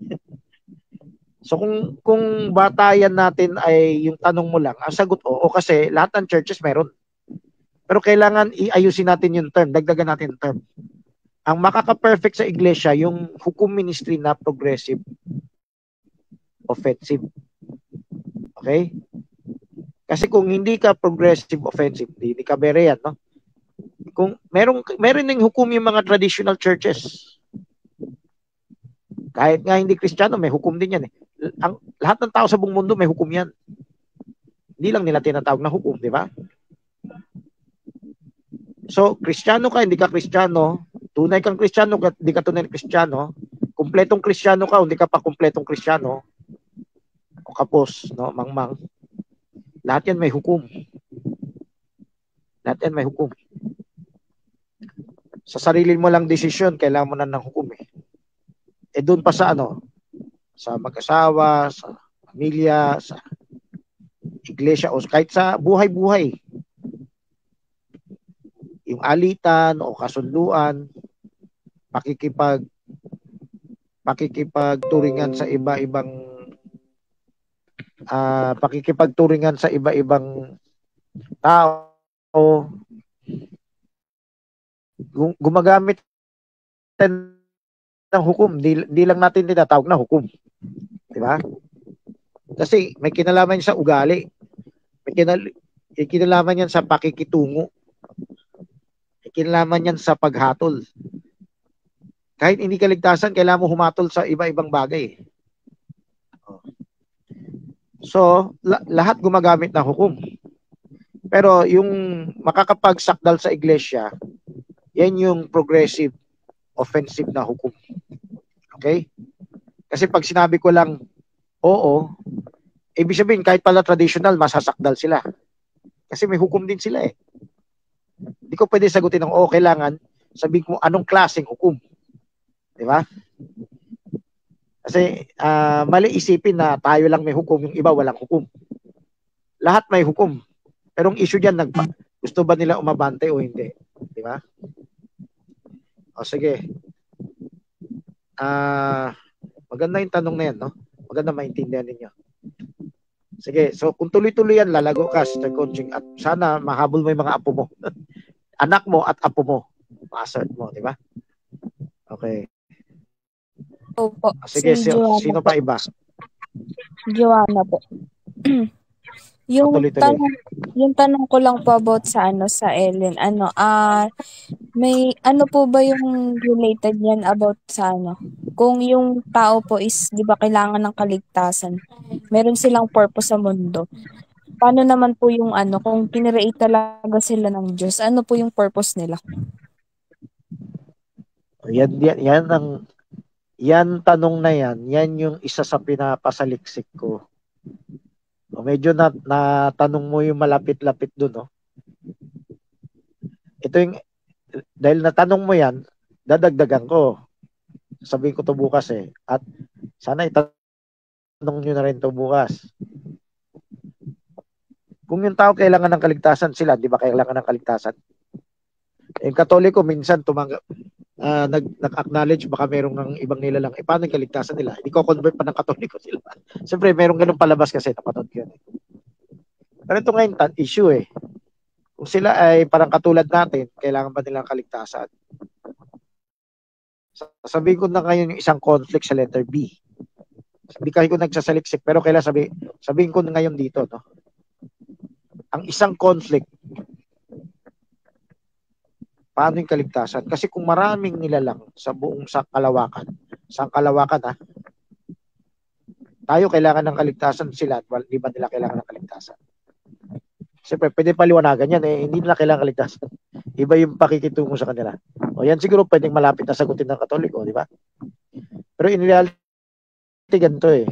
So kung batayan natin ay yung tanong mo lang, ang sagot oo kasi lahat ng churches meron. Pero kailangan iayusin natin yung term, dagdagan natin yung term. ang makaka-perfect sa iglesia, yung hukom ministry na progressive, offensive. Okay? Kasi kung hindi ka progressive, offensive, hindi ka bere yan, no? Kung meron ng hukom yung mga traditional churches. Kahit nga hindi Kristiyano, may hukom din yan eh. Lahat ng tao sa buong mundo may hukom yan. Hindi lang nila tinatawag na hukom, di ba? So, Kristiyano ka, hindi ka Kristiyano, tunay kang Kristiyano, hindi ka tunay na Kristiyano, kumpletong Kristiyano ka, hindi ka pa kumpletong Kristiyano, o kapos, no, mangmang, lahat yan may hukom. Lahat yan may hukom. Sa sarili mo lang desisyon, kailangan mo na ng hukom eh. Eh doon pa sa ano, sa mag-asawa, sa pamilya, sa iglesia, o kahit sa buhay-buhay. Yung alitan o kasunduan, pakikipagturingan sa iba-ibang pakikipagturingan sa iba-ibang tao, gumagamit ng hukom, di lang natin tinatawag na hukom. Di ba? Kasi may kinalaman sa ugali. May kinalaman yan sa pakikitungo. May kinalaman yan sa paghatol. Kahit hindi kaligtasan, kailangan mo humatol sa iba-ibang bagay. So, lahat gumagamit ng hukom. Pero yung makakapagsakdal sa iglesia, yan yung progressive, offensive na hukom. Okay? Kasi pag sinabi ko lang, oo, ibig sabihin, kahit pala traditional, masasakdal sila. Kasi may hukom din sila eh. Hindi ko pwede sagutin ng oo, kailangan sabihin ko anong klaseng hukom. Di ba? Kasi mali isipin na tayo lang may hukom, yung iba walang hukom. Lahat may hukom. Pero ang issue dyan, gusto ba nila umabante o hindi? Di ba? O sige. Maganda yung tanong na yan, no? Maganda maintindihan ninyo. Sige, so kung tuloy-tuloy yan, lalago ka, Sister Conching, at sana mahabol mo yung mga apo mo. Anak mo at apo mo. Ma-assert mo, di ba? Okay. Opo. Sige, Si sino pa iba? Joanna po. Yung tuloy-tuloy. yung tanong ko lang po about sa sa Ellen, may po ba yung related yan about sa kung yung tao po is, di ba, kailangan ng kaligtasan, meron silang purpose sa mundo, paano naman po yung kung kinreate talaga sila ng Diyos, ano po yung purpose nila? Yan tanong na yan yung isa sa pinapasaliksik ko. O medyo na tanong mo yung malapit-lapit doon, no? Ito yung, dahil natanong mo yan, dadagdagan ko. Sabihin ko to bukas eh. At sana itanong nyo na rin to bukas. Kung yung tao kailangan ng kaligtasan, sila, di ba kailangan ng kaligtasan? Yung Katoliko, minsan nag-acknowledge baka merong ng ibang nilalang. Paano yung kaligtasan nila? Hindi ko convert pa ng Katoliko sila. Siyempre, merong ganun palabas kasi napanood ko yun. Pero ito ngayon, issue eh. Kung sila ay parang katulad natin, kailangan ba nilang kaligtasan? Sabihin ko na ngayon yung isang conflict sa letter B. Hindi kasi ko nagsasaliksik, pero kailangan sabihin ko na ngayon dito, no? Ang isang conflict, paano yung kaligtasan? Kasi kung maraming nilalang sa buong kalawakan tayo kailangan ng kaligtasan, sila, di ba nila kailangan ng kaligtasan? Siyempre, pwede paliwanagan yan eh, hindi nila kailangan kaligtasan. Iba yung pakikitungo sa kanila. O yan siguro pwedeng malapit na sagutin ng Katoliko, di ba? Pero in reality, ganito eh.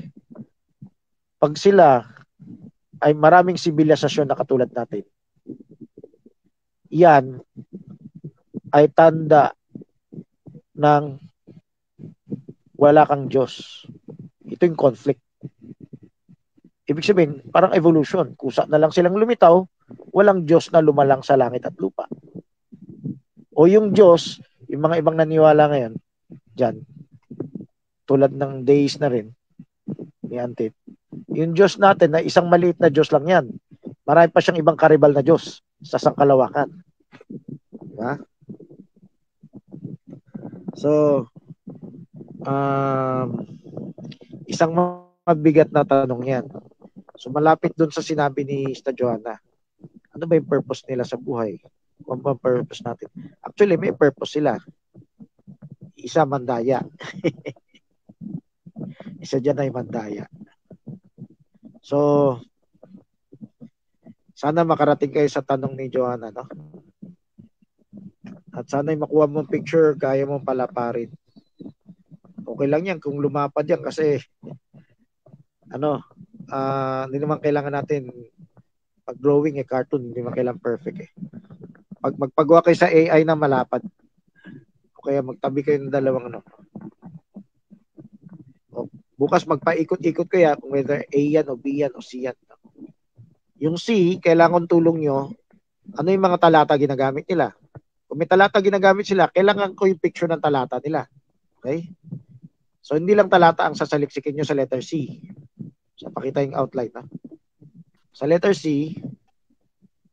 Pag sila ay maraming sibilisasyon na katulad natin, yan ay tanda ng wala kang Diyos. Ito yung conflict. Ibig sabihin, parang evolution. Kusa na lang silang lumitaw, walang Diyos na lumalang sa langit at lupa. O yung Diyos, yung mga ibang naniwala ngayon, dyan, tulad ng days na rin, ni Antip, yung Diyos natin na isang maliit na Diyos lang yan. Marami pa siyang ibang karibal na Diyos sa sangkalawakan. Diba? So, isang mabigat na tanong yan. So, malapit dun sa sinabi ni Sister Joanna. Ano ba yung purpose nila sa buhay? Ano ba ang purpose natin? Actually, may purpose sila. Isa, mandaya. Isa dyan ay mandaya. So, sana makarating kayo sa tanong ni Joanna, no? At sana makuha mong picture, kaya mong palaparin. Okay lang yan kung lumapad yan kasi hindi naman kailangan natin pag drawing cartoon, hindi naman kailangan perfect eh. Pag magpagawa kayo sa AI na malapad, o kaya magtabi kayo ng dalawang bukas magpaikot-ikot kaya kung whether A yan o B yan o C yan. Yung C, kailangan tulong nyo, ano yung mga talata ginagamit nila? Kung may talata ginagamit sila, kailangan ko yung picture ng talata nila. Okay? So, hindi lang talata ang sasaliksikin nyo sa letter C. So, pakita yung outline. Ha? Sa letter C,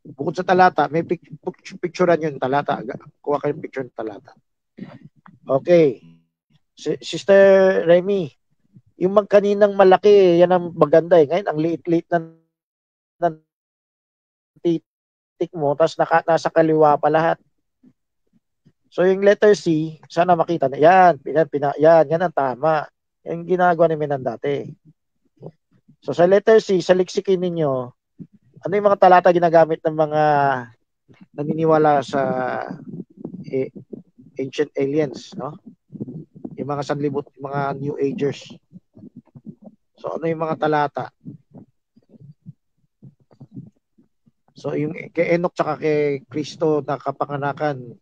bukod sa talata, may picturean yun talata. Kuha kayo yung picture ng talata. Okay. Sister Remy, yung kaninang malaki, yan ang maganda eh. Ngayon, ang liit-liit na titik mo, tapos nasa kaliwa pa lahat. So, yung letter C, sana makita na. Yan, yan ang tama. Yan ginagawa ni Minan dati. So, sa letter C, sa liksikin ninyo, ano yung mga talata ginagamit ng mga naniniwala sa ancient aliens, no? Yung mga sanlibot, yung mga New Agers. So, ano yung mga talata? So, yung kay Enoch tsaka kay Kristo na kapanganakan,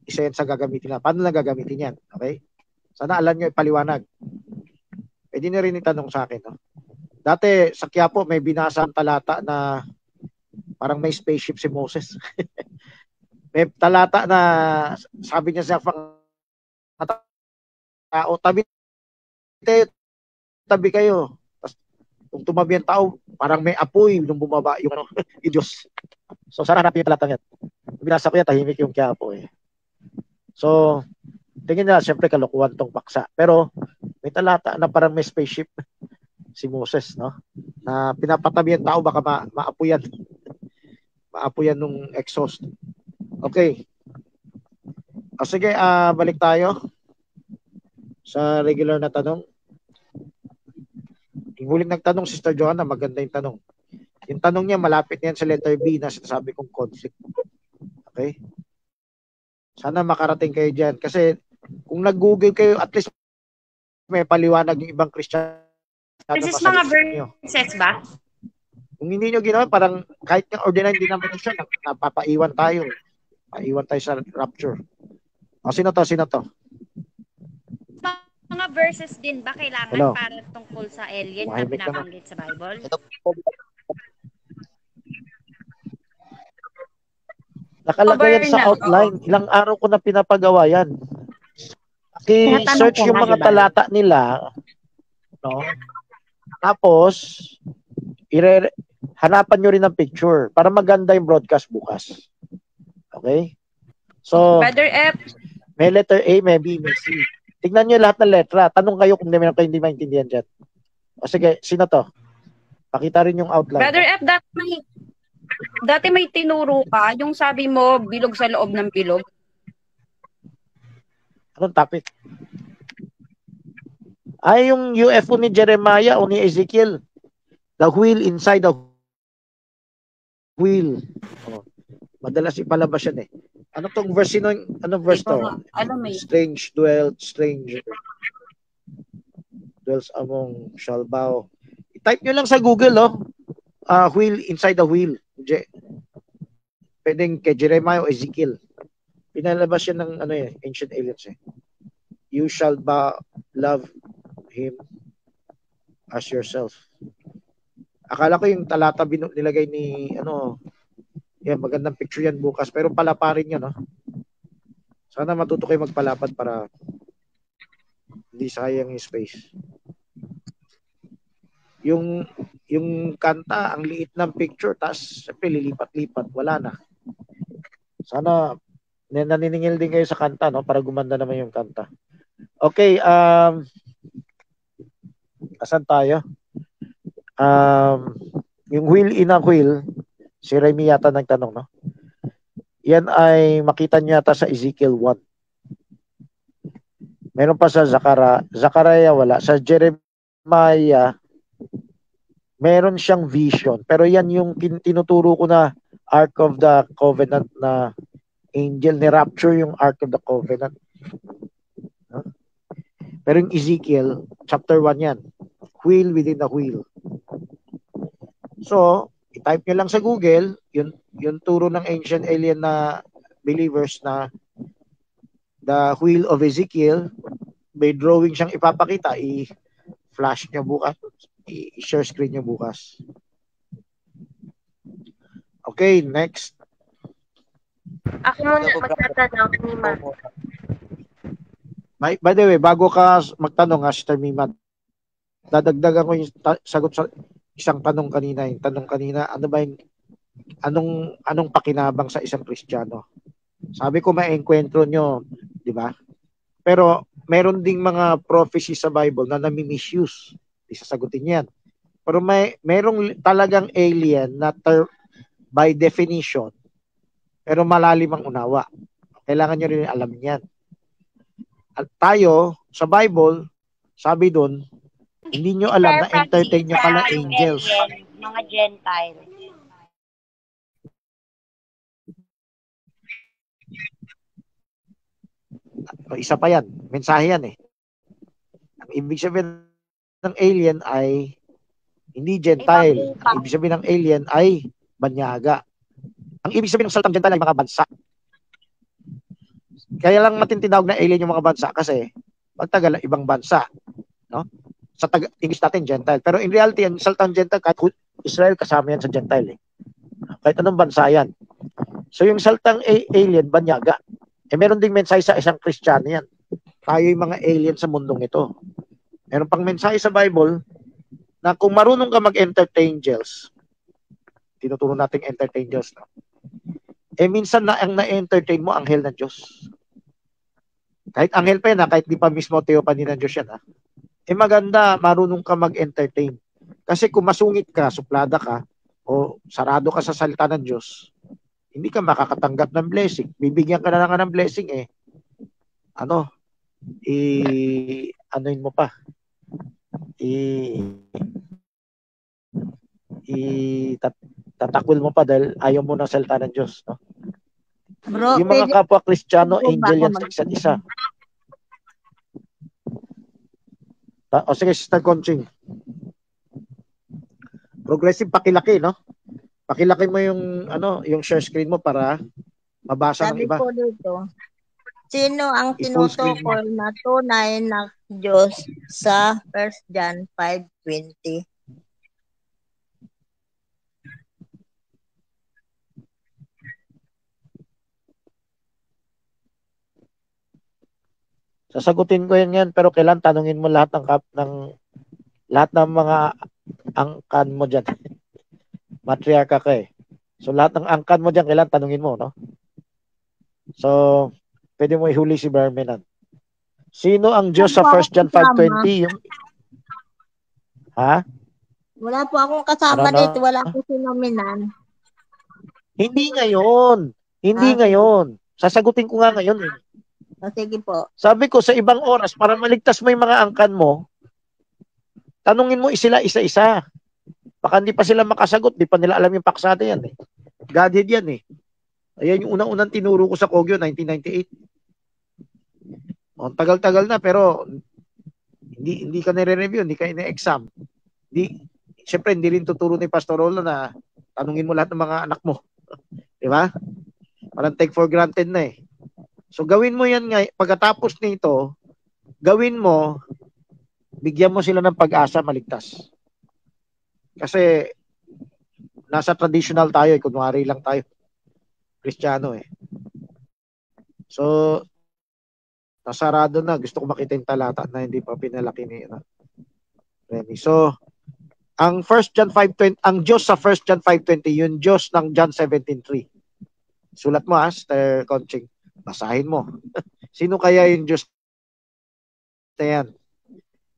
isa yan sa gagamitin na. Paano na gagamitin yan? Okay? Sana alam nyo ipaliwanag. Pwede nyo rin itanong sa akin. No? Dati, sa Quiapo, may binasa ang talata na parang may spaceship si Moses. May talata na sabi niya sa tao, tabi kayo. Tapos, kung tumabi ang tao, parang may apoy nung bumaba yung Diyos. So, sana hanapin yung talata yan. Binasa ko yan, tahimik yung Quiapo eh. So, tingin na, siyempre kalokohan tong paksa. Pero, may talata na parang may spaceship si Moses, no? Na pinapatabi ang tao, baka maapuyan. Maapuyan nung exhaust. Okay. Sige, balik tayo sa regular na tanong. Yung huling nagtanong, Sister Joanna, maganda yung tanong. Yung tanong niya, malapit yan sa letter B na sinasabi kong conflict. Okay? Sana makarating kayo dyan. Kasi kung nag-google kayo, at least may paliwanag yung ibang Christian. This is mga verses ba? Kung hindi nyo ginawa, parang kahit yung ordinary denomination, napapaiwan tayo. Paiwan tayo sa rapture. Sino to? Mga verses din ba kailangan para tungkol sa alien na pinabanggit sa Bible? Nakalagay yan sa outline. Ilang araw ko na pinapagawa yan. I-search yung mga talata nila. No? Tapos, hanapan nyo rin ng picture para maganda yung broadcast bukas. Okay? So, Brother F. May letter A, may B, may C. Tignan nyo lahat ng letra. Tanong kayo kung meron kayo hindi maintindihan dyan. Sige, sino to? Pakita rin yung outline. Brother F, dati may tinuro ka, yung sabi mo, bilog sa loob ng bilog. Anong topic? Ay, yung UFO ni Jeremiah o ni Ezekiel. The wheel inside the wheel. Madalas ipalabas yan eh. Ano tong verse? Anong verse to? Strange stranger dwells among shall bow. I-type nyo lang sa Google, wheel inside the wheel. Pwedeng kay Jeremiah o Ezekiel. Pinalabas yan ng ancient aliens eh. You shall love him as yourself. Akala ko yung talata nilagay ni yan, magandang picture yan bukas. Pero palaparin nyo, no? Sana matuto kayo magpalapad para hindi sayang yung space. Yung kanta, ang liit ng picture, tapos siyempre lilipat-lipat, wala na. Sana naniningil din kayo sa kanta, no? Para gumanda naman yung kanta. Okay, asan tayo? Yung wheel in a wheel, si Remy yata nagtanong, no? Yan ay makita niyo yata sa Ezekiel 1. Meron pa sa Zachariah wala. Sa Jeremiah, meron siyang vision. Pero yan yung tinuturo ko na Ark of the Covenant na angel ni rapture yung Ark of the Covenant. Pero yung Ezekiel, chapter 1 yan. Wheel within the wheel. So, i-type nyo lang sa Google, yung turo ng ancient alien na believers na the wheel of Ezekiel, may drawing siyang ipapakita, i-flash nyo bukas, i-share screen nyo bukas. Okay, next. Ako muna magtatanong, Mima. By the way, bago ka magtanong, Sister Mima, dadagdagan ko yung sagot sa isang tanong kanina. Yung tanong kanina, ano ba yung, anong pakinabang sa isang Kristiyano? Sabi ko, ma-enkwentro nyo, di ba? Pero, meron ding mga prophecy sa Bible na nami-misuse. Di sasagutin yan. Pero merong talagang alien na by definition, pero malalim ang unawa. Kailangan nyo rin alam yan. At tayo, sa Bible, sabi doon, hindi nyo alam na entertain nyo pala angels. Mga Gentile. Isa pa yan. Mensahe yan eh. Ang ibig sabihin ng alien ay hindi Gentile. Ang ibig sabihin ng alien ay banyaga. Ang ibig sabihin ng salitang Gentile ay mga bansa. Kaya lang matintinawag na alien yung mga bansa kasi pagtagal ibang bansa. No? Sa English natin, Gentile. Pero in reality, ang salitang Gentile, kahit Israel kasama yan sa Gentile. Eh. Kahit anong bansa yan. So yung salitang alien, banyaga. Eh meron ding mensahe sa isang Kristiyano yan. Tayo yung mga alien sa mundong ito. Meron pang mensahe sa Bible na kung marunong ka mag-entertain angels, tinuturo natin entertain angels, no? Eh minsan na ang na-entertain mo, anghel ng Diyos. Kahit anghel pa yan, kahit di pa mismo theophany ng Diyos yan. Ha? Eh maganda, marunong ka mag-entertain. Kasi kung masungit ka, suplada ka, o sarado ka sa salita ng Diyos, hindi ka makakatanggap ng blessing. Bibigyan ka na lang ng blessing eh. Anoin mo pa. Tatakwil mo pa dahil ayaw mo ng salita ng Diyos. No? Bro, yung mga kapwa Kristiyano, angel yan sa isa't isa. O sige, Sister Conching. Progressive pakilaki, no? Pakilaki mo yung yung share screen mo para mabasa ng iba. Sabi ko dito, sino ang tinutukoy na tunay na Diyos sa 1 John 5:20? Sasagutin ko yan pero kailan tanungin mo lahat ng mga angkan mo diyan. Matriarka ka eh. So lahat ng angkan mo diyan kailan tanungin mo, no? So pwede mo ihuli si Bermenan. Sino ang Diyos sa 1 John 5:20? Yung Wala po akong kasama dito, wala po sinominan. Hindi ngayon. Ngayon. Sasagutin ko nga ngayon eh. Sige po. Sabi ko sa ibang oras para maligtas mo yung mga angkan mo, tanungin mo sila isa-isa. Baka hindi pa sila makasagot, di pa nila alam yung paksada yan eh. Godhead yan eh. Ayan yung unang-unang tinuro ko sa Kogyo, 1998. Tagal-tagal na pero hindi ka nire-review, hindi ka ine-exam. Siyempre hindi rin tuturo ni Pastor Rolo na tanungin mo lahat ng mga anak mo. Di ba? Parang take for granted na eh. So gawin mo yan nga, pagkatapos nito, gawin mo, bigyan mo sila ng pag-asa maligtas. Kasi nasa traditional tayo, kunwari lang tayo. Kristiyano eh. So, nasarado na. Gusto ko makita yung talata na hindi pa pinalaki ni Remy. So, ang 1 John 5:20, ang Diyos sa 1 John 5:20, yung Diyos ng John 17:3. Sulat mo Sister Conching. Basahin mo. Sino kaya yung Diyos na yan?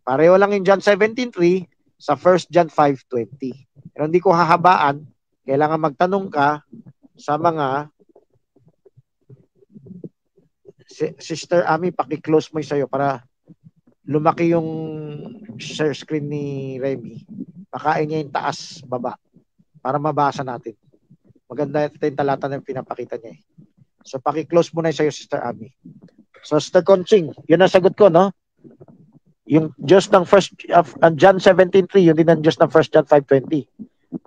Pareho lang yung John 17:3 sa 1 John 5:20. Pero hindi ko hahabaan. Kailangan magtanong ka sa mga Sister Ami, paki-close mo yung sa'yo para lumaki yung share screen ni Remy. Pakain niya yung taas, baba para mabasa natin. Maganda yung talata na pinapakita niya. So paki-close mo na yung sa'yo, Sister Ami. So Sister Conching, yun ang sagot ko, no? Yung Diyos ng John 17:3, yun din ang Diyos ng 1 John 5:20.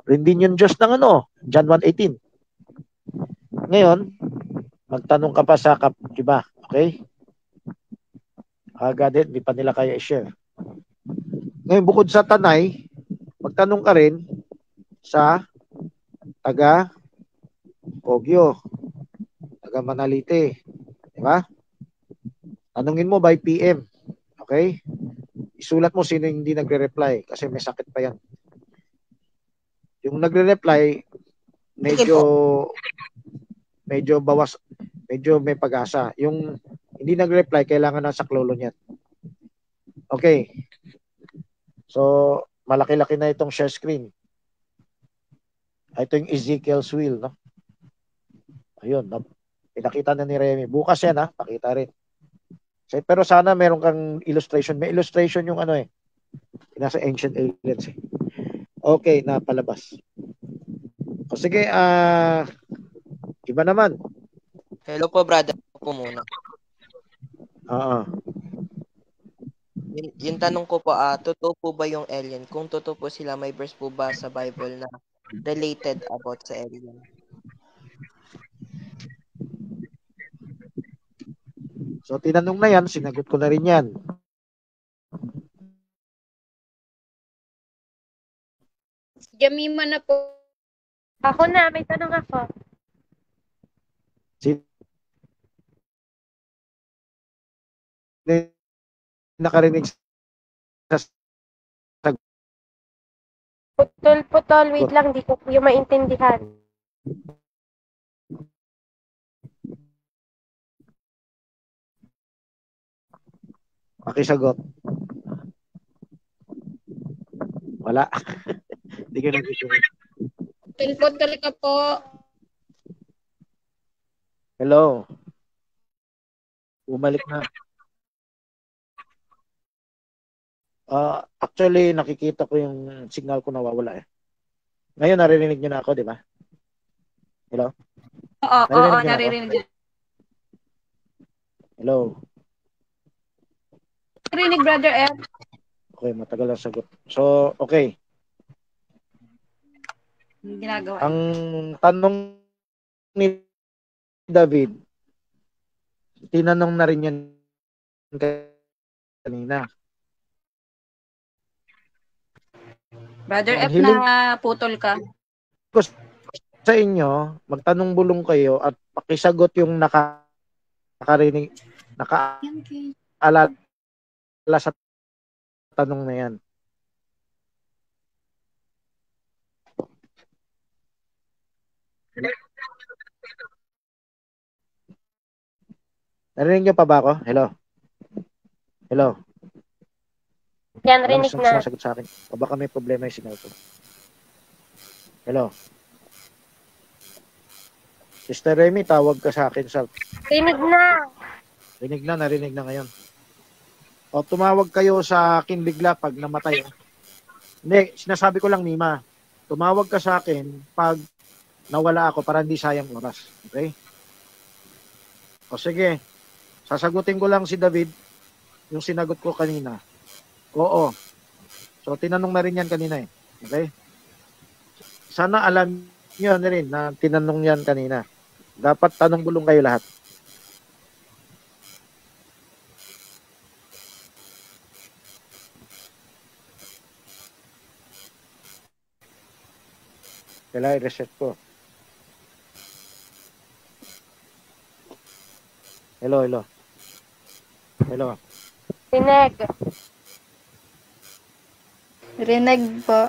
Rin din yung Diyos ng John 1:18. Ngayon, magtanong ka pa sa iba, okay? Agad din, hindi pa nila kaya i-share. Ngayon, bukod sa Tanay, magtanong ka rin sa taga Poggio, taga Manalite. Di ba? Tanungin mo by PM. Okay? Isulat mo sino hindi nagre-reply kasi may sakit pa yan. Yung nagre-reply, medyo bawas, medyo may pag-asa. Yung hindi nag-reply, kailangan nasa klolo niyan. Okay. So, malaki-laki na itong share screen. Ito yung Ezekiel's will, no? Ayun, no? Pinakita na ni Remy. Bukas yan, ha? Pakita rin. Pero sana meron kang illustration. May illustration yung nasa Ancient Aliens, eh. Okay, napalabas. O sige, iba naman. Hello po, brother. Po muna. Yung tanong ko po, totoo po ba yung alien? Kung totoo po sila, may verse po ba sa Bible na related about sa alien? So, tinanong na yan, sinagot ko na rin yan. Jamima na po. Ako na, may tanong ako. Nakarinig sa Putol, wait lang, di ko po yung maintindihan. Pakisagot. Wala. Hindi ka nag-sagot. Putol ka po. Hello. Bumalik na. Actually, nakikita ko yung signal ko nawawala, eh. Ngayon, narinig niyo na ako, di ba? Hello? Oo, naririnig. Hello? Narinig, Brother F. Okay, matagal ang sagot. So, okay. Ginagawa. Ang tanong ni David, tinanong na rin yan kanina. Brother F, na putol ka. Sa inyo, magtanong bulong kayo at pakisagot yung nakakarinig, nakaalala sa tanong na yan. Narinig niyo pa ba ako? Hello? Hello? Yan, rinig na. Sasagot sa akin. O baka may problema yung signal ko. Hello? Sister Remy, tawag ka sa akin. Rinig na. Rinig na, narinig na ngayon. O tumawag kayo sa akin bigla pag namatay. Hindi, sinasabi ko lang, Mima. Tumawag ka sa akin pag nawala ako para hindi sayang oras. Okay? O sige, sasagutin ko lang si David yung sinagot ko kanina. Oo. So, tinanong na rin yan kanina, eh. Okay? Sana alam nyo na rin na tinanong yan kanina. Dapat tanong bulong kayo lahat. Kailangan i-reset ko. Hello, hello. Hello. Rinig. Rinig po.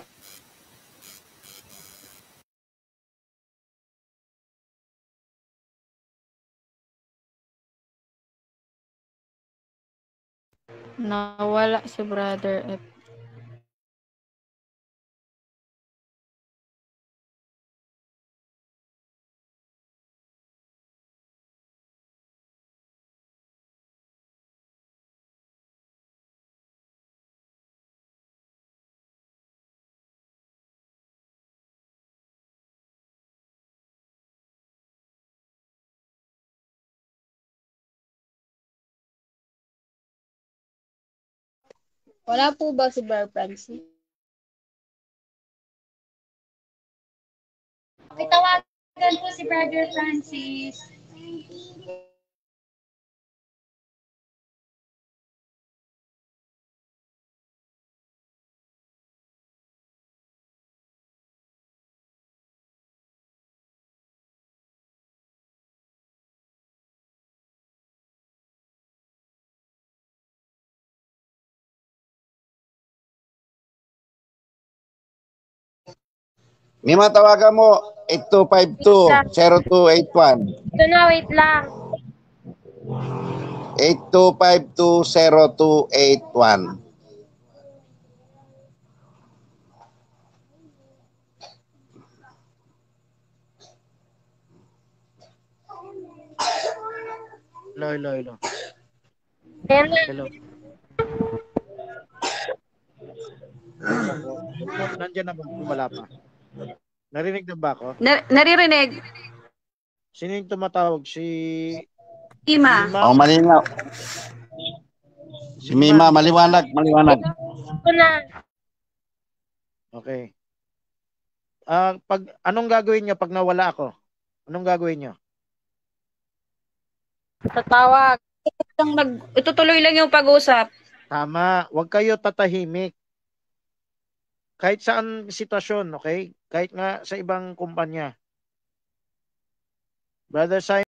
nawala si Brother F. Wala po ba si Brother Francis? Tawagan po si Brother Francis. May matawagan mo, 8252-0281. Ito na, wait lang. 8252-0281. Hello. Ayan na. Hello. Nandiyan na ba? Wala pa. Narinig na ba ako? Naririnig. Sino yung tumatawag? Si Ima. Oh, malinaw. Si Mima, maliwanag. Ito na. Okay. Anong gagawin nyo pag nawala ako? Anong gagawin nyo? Tatawag. Itutuloy lang yung pag-usap. Tama. Huwag kayo tatahimik. Kahit saan sitwasyon, okay? Kahit nga sa ibang kumpanya. Brother Simon,